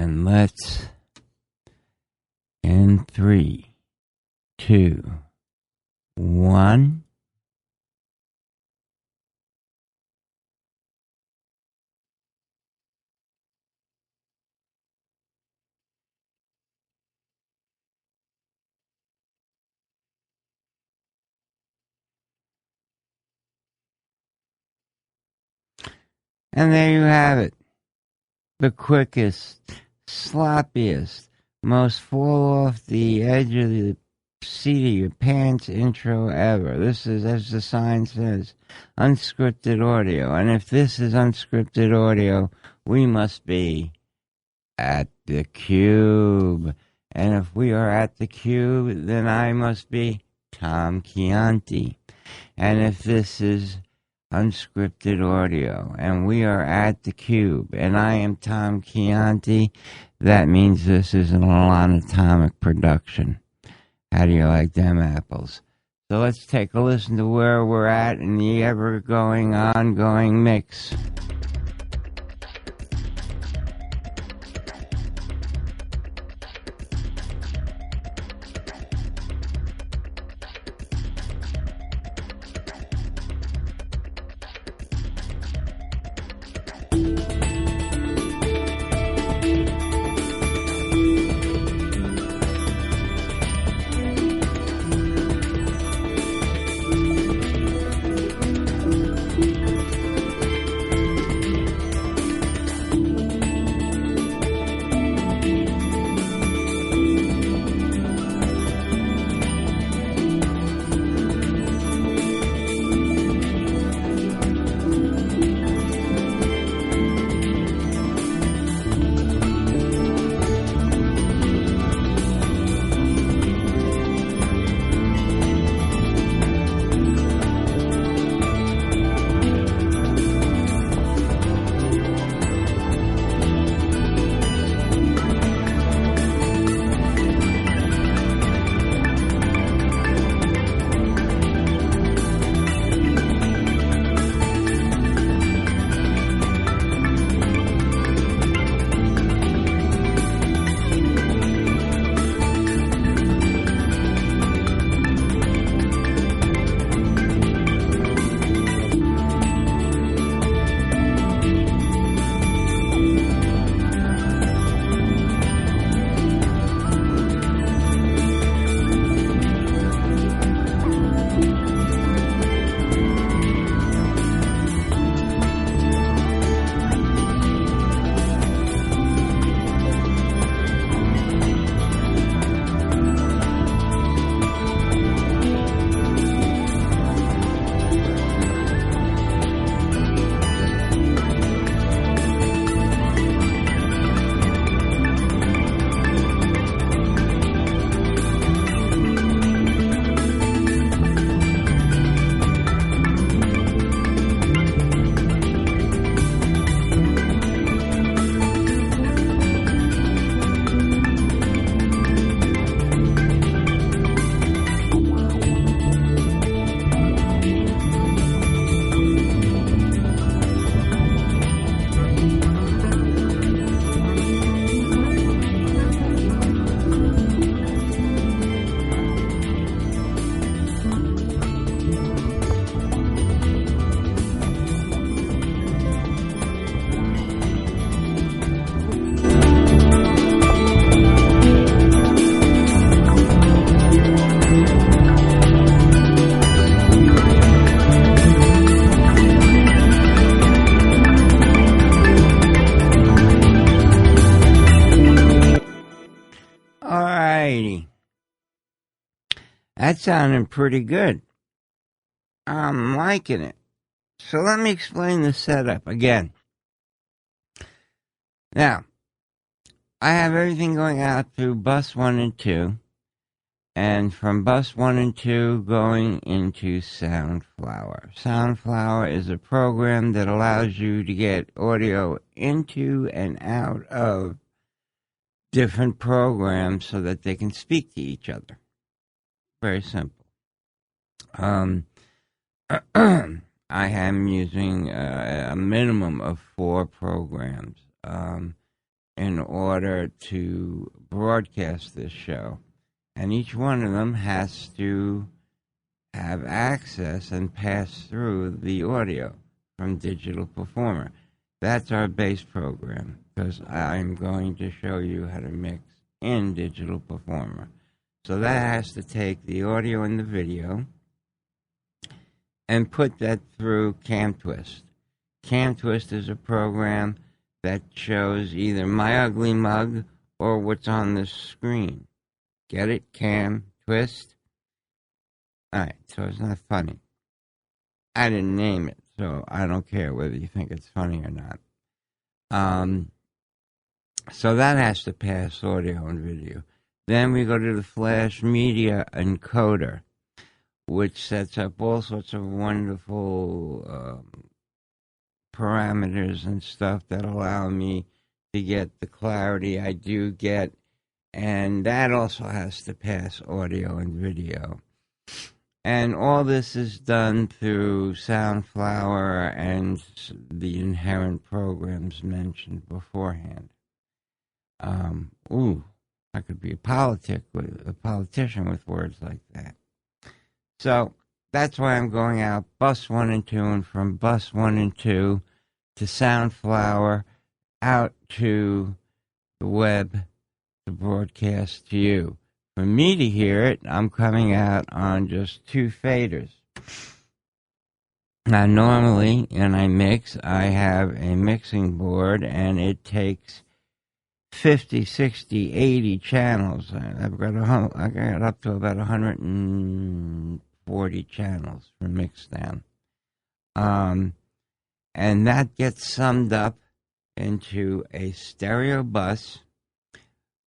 And let's, in 3, 2, 1. And there you have it. The quickest, sloppiest, most fall off the edge of the seat of your pants intro ever. This is, as the sign says, unscripted audio. And if this is unscripted audio, we must be at the Cube. And if we are at the Cube, then I must be Tom Chianti. And if this is unscripted audio, and we are at the Cube, and I am Tom Chianti, that means this is an all-atomic production. How do you like them apples? So let's take a listen to where we're at in the ever-going, ongoing mix. That sounded pretty good. I'm liking it. So let me explain the setup again. Now, I have everything going out through bus 1 and 2, and from bus 1 and 2 going into Soundflower. Soundflower is a program that allows you to get audio into and out of different programs so that they can speak to each other. Very simple. I am using a minimum of 4 programs. in order to broadcast this show. And each one of them has to have access and pass through the audio from Digital Performer. That's our base program, because I'm going to show you how to mix in Digital Performer. So that has to take the audio and the video and put that through CamTwist. CamTwist is a program that shows either my ugly mug or what's on the screen. Get it? CamTwist? Alright, so it's not funny. I didn't name it, so I don't care whether you think it's funny or not. So that has to pass audio and video. Then we go to the Flash Media Encoder, which sets up all sorts of wonderful parameters and stuff that allow me to get the clarity I do get, and that also has to pass audio and video. And all this is done through Soundflower and the inherent programs mentioned beforehand. I could be a politician with words like that. So that's why I'm going out bus 1 and 2, and from bus 1 and 2 to Soundflower, out to the web to broadcast to you. For me to hear it, I'm coming out on just 2 faders. Now, normally, when I mix, I have a mixing board, and it takes 50, 60, 80 channels. I got up to about 140 channels for mix down. And that gets summed up into a stereo bus,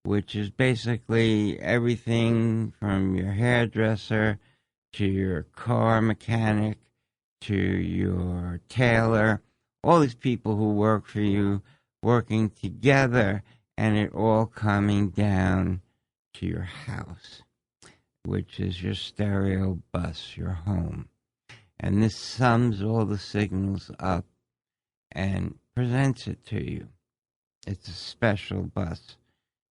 which is basically everything from your hairdresser to your car mechanic to your tailor, all these people who work for you working together, and it all coming down to your house, which is your stereo bus, your home. And this sums all the signals up and presents it to you. It's a special bus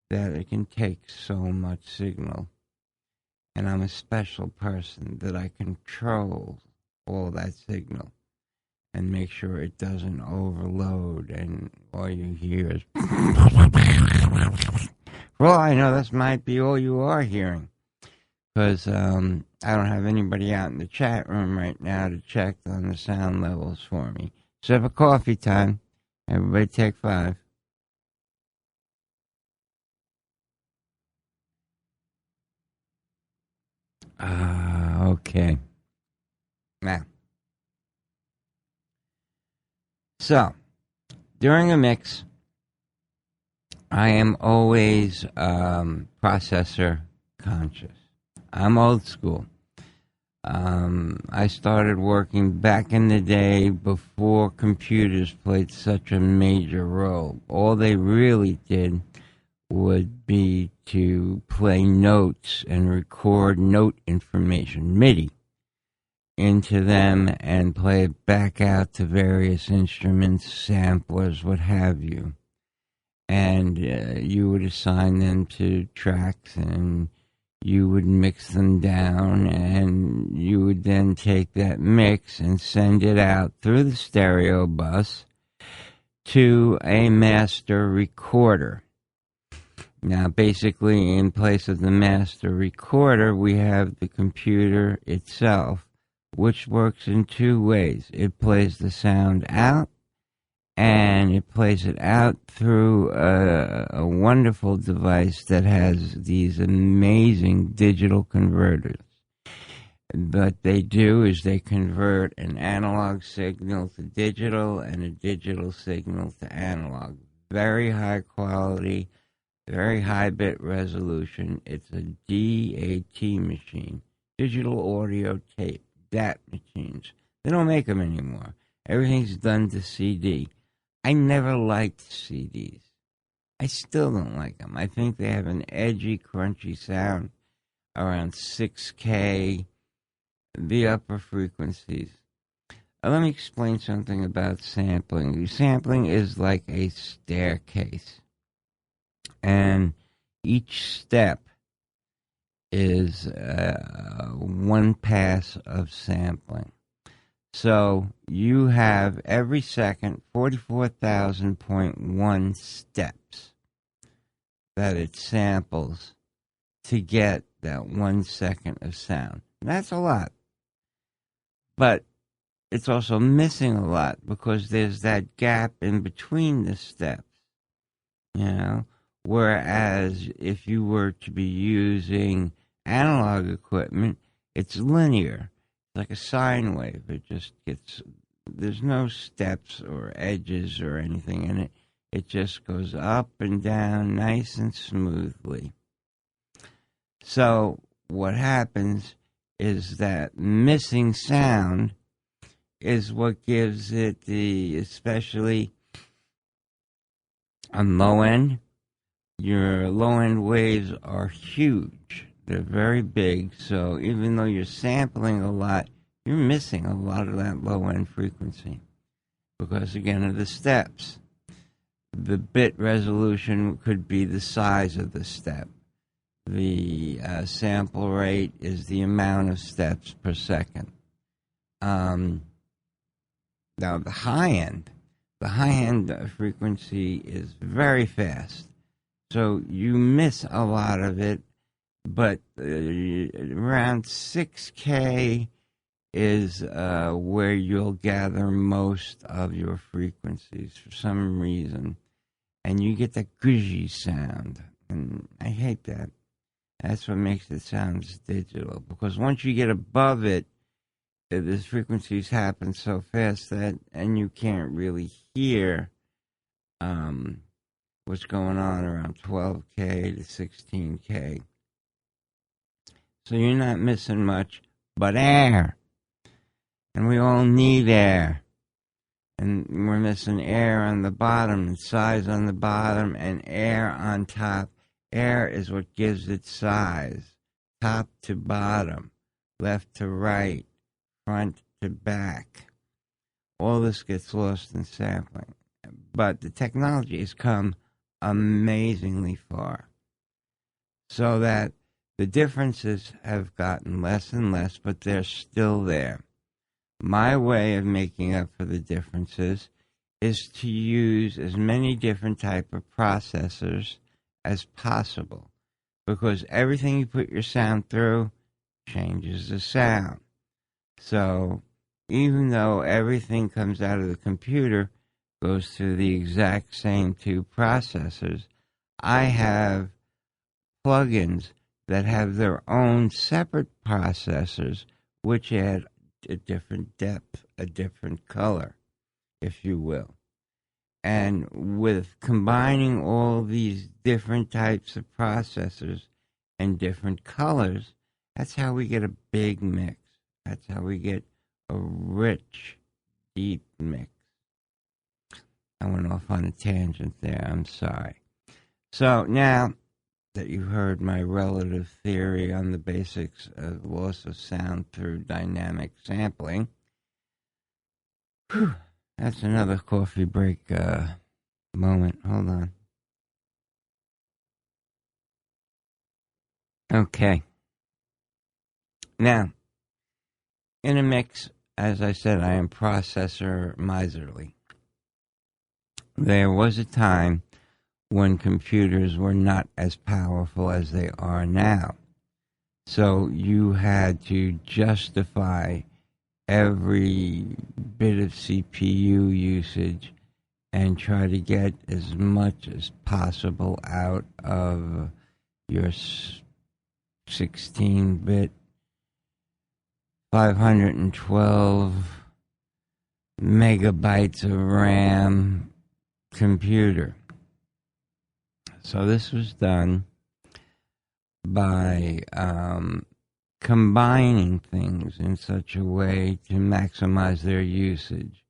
that it can take so much signal. And I'm a special person that I control all that signal and make sure it doesn't overload, and all you hear is... For all I know, this might be all you are hearing, because I don't have anybody out in the chat room right now to check on the sound levels for me. Sip of coffee time. Everybody take 5. Okay. Now, so, during a mix, I am always processor conscious. I'm old school. I started working back in the day before computers played such a major role. All they really did would be to play notes and record note information, MIDI, into them and play it back out to various instruments, samplers, what have you. And you would assign them to tracks, and you would mix them down, and you would then take that mix and send it out through the stereo bus to a master recorder. Now, basically, in place of the master recorder, we have the computer itself, which works in 2 ways. It plays the sound out, and it plays it out through a wonderful device that has these amazing digital converters. What they do is they convert an analog signal to digital and a digital signal to analog. Very high quality, very high bit resolution. It's a DAT machine, digital audio tape, DAT machines. They don't make them anymore. Everything's done to CD. I never liked CDs. I still don't like them. I think they have an edgy, crunchy sound around 6K, the upper frequencies. Let me explain something about sampling. Sampling is like a staircase. And each step is one pass of sampling. So you have every second 44,000.1 steps that it samples to get that 1 second of sound. And that's a lot. But it's also missing a lot because there's that gap in between the steps. You know? Whereas if you were to be using analog equipment, it's linear. It's like a sine wave. It just gets, there's no steps or edges or anything in it. It just goes up and down nice and smoothly. So what happens is that missing sound is what gives it the, especially on low end, your low end waves are huge. They're very big, so even though you're sampling a lot, you're missing a lot of that low end frequency because, again, of the steps. The bit resolution could be the size of the step. The sample rate is the amount of steps per second. Now, the high end frequency is very fast. So you miss a lot of it, but around 6K is where you'll gather most of your frequencies for some reason. And you get that gushy sound. And I hate that. That's what makes it sound digital. Because once you get above it, the frequencies happen so fast that, and you can't really hear what's going on around 12K to 16K. So you're not missing much but air. And we all need air. And we're missing air on the bottom and size on the bottom and air on top. Air is what gives it size. Top to bottom, left to right, front to back. All this gets lost in sampling. But the technology has come amazingly far. So that the differences have gotten less and less, but they're still there. My way of making up for the differences is to use as many different type of processors as possible, because everything you put your sound through changes the sound. So even though everything comes out of the computer, goes through the exact same two processors, I have plugins that have their own separate processors, which add a different depth, a different color, if you will. And with combining all these different types of processors and different colors, that's how we get a big mix. That's how we get a rich, deep mix. I went off on a tangent there, I'm sorry. So now that you've heard my relative theory on the basics of loss of sound through dynamic sampling, that's another coffee break moment. Hold on. Okay. Now, in a mix, as I said, I am processor miserly. There was a time when computers were not as powerful as they are now. So you had to justify every bit of CPU usage and try to get as much as possible out of your 16-bit, 512 megabytes of RAM computer. So this was done by combining things in such a way to maximize their usage.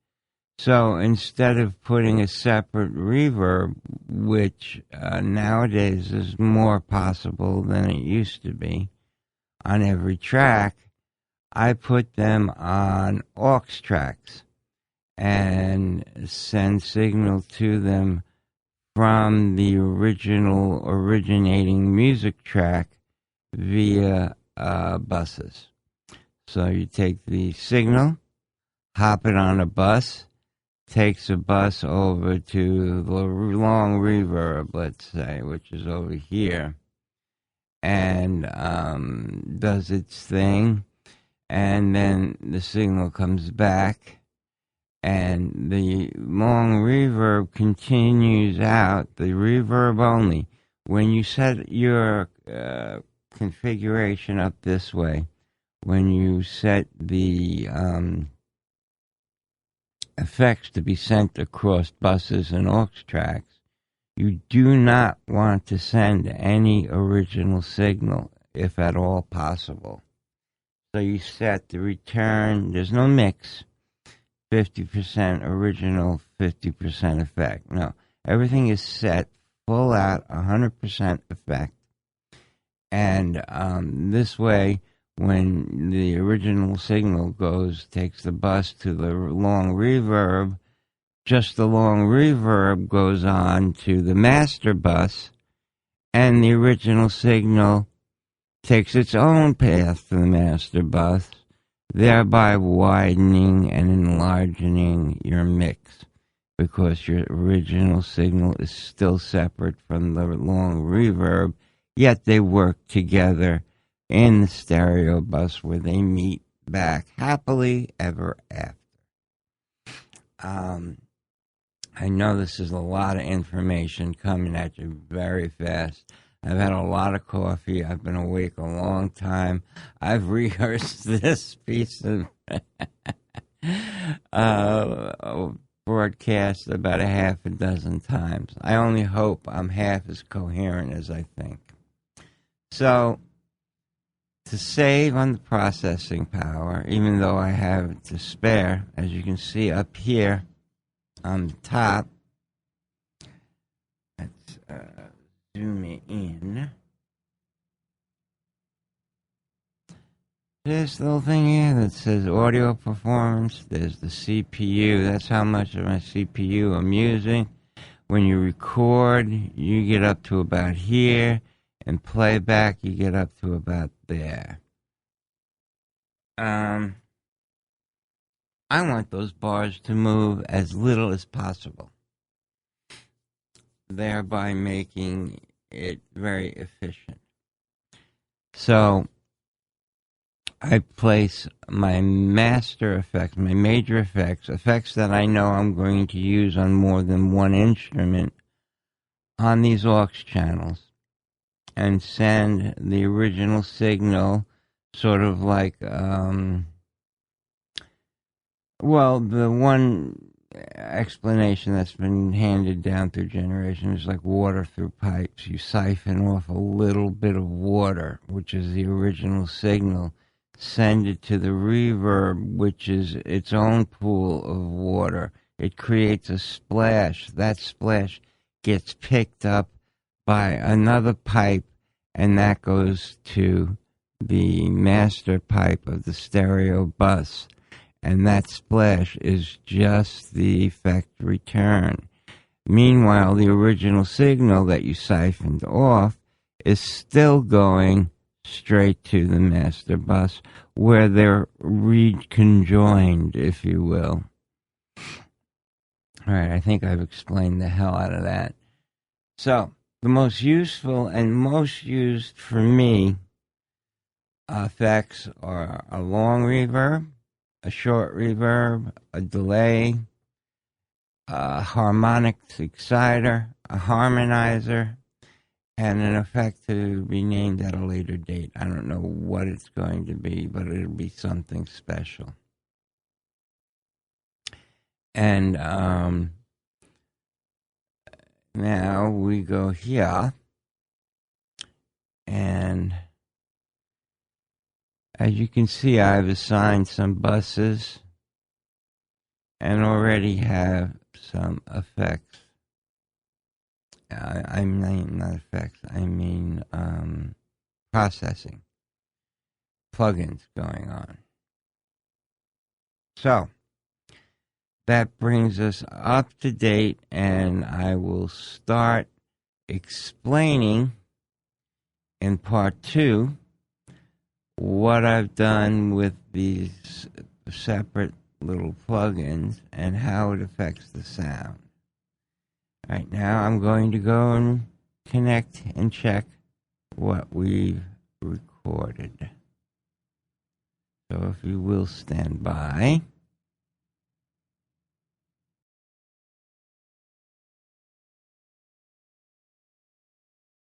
So instead of putting a separate reverb, which nowadays is more possible than it used to be, on every track, I put them on aux tracks and send signal to them from the originating music track via buses. So you take the signal, hop it on a bus, takes a bus over to the long reverb, let's say, which is over here, and does its thing, and then the signal comes back, and the long reverb continues out, the reverb only. When you set your configuration up this way, when you set the effects to be sent across buses and aux tracks, you do not want to send any original signal, if at all possible. So you set the return, there's no mix, 50% original, 50% effect. No, everything is set full out, 100% effect. And this way, when the original signal takes the bus to the long reverb, just the long reverb goes on to the master bus, and the original signal takes its own path to the master bus, thereby widening and enlarging your mix, because your original signal is still separate from the long reverb, yet they work together in the stereo bus where they meet back happily ever after. I know this is a lot of information coming at you very fast. I've had a lot of coffee. I've been awake a long time. I've rehearsed this piece of broadcast about a half a dozen times. I only hope I'm half as coherent as I think. So, to save on the processing power, even though I have it to spare, as you can see up here on the top, let's zoom it in. This little thing here that says audio performance, there's the CPU, that's how much of my CPU I'm using. When you record, you get up to about here, and playback, you get up to about there. I want those bars to move as little as possible, thereby making it very efficient. So I place my master effects, my major effects, effects that I know I'm going to use on more than one instrument, on these aux channels, and send the original signal sort of like, well, the one explanation that's been handed down through generations is like water through pipes. You siphon off a little bit of water, which is the original signal, send it to the reverb, which is its own pool of water. It creates a splash. That splash gets picked up by another pipe, and that goes to the master pipe of the stereo bus. And that splash is just the effect return. Meanwhile, the original signal that you siphoned off is still going straight to the master bus, where they're reconjoined, if you will. All right, I think I've explained the hell out of that. So, the most useful and most used for me effects are a long reverb, a short reverb, a delay, a harmonics exciter, a harmonizer, and an effect to be named at a later date. I don't know what it's going to be, but it'll be something special. And now we go here, and as you can see, I've assigned some buses and already have some effects. I mean, not effects, I mean processing, plugins going on. So, that brings us up to date, and I will start explaining in part 2 what I've done with these separate little plugins and how it affects the sound. Right now I'm going to go and connect and check what we've recorded. So if you will stand by.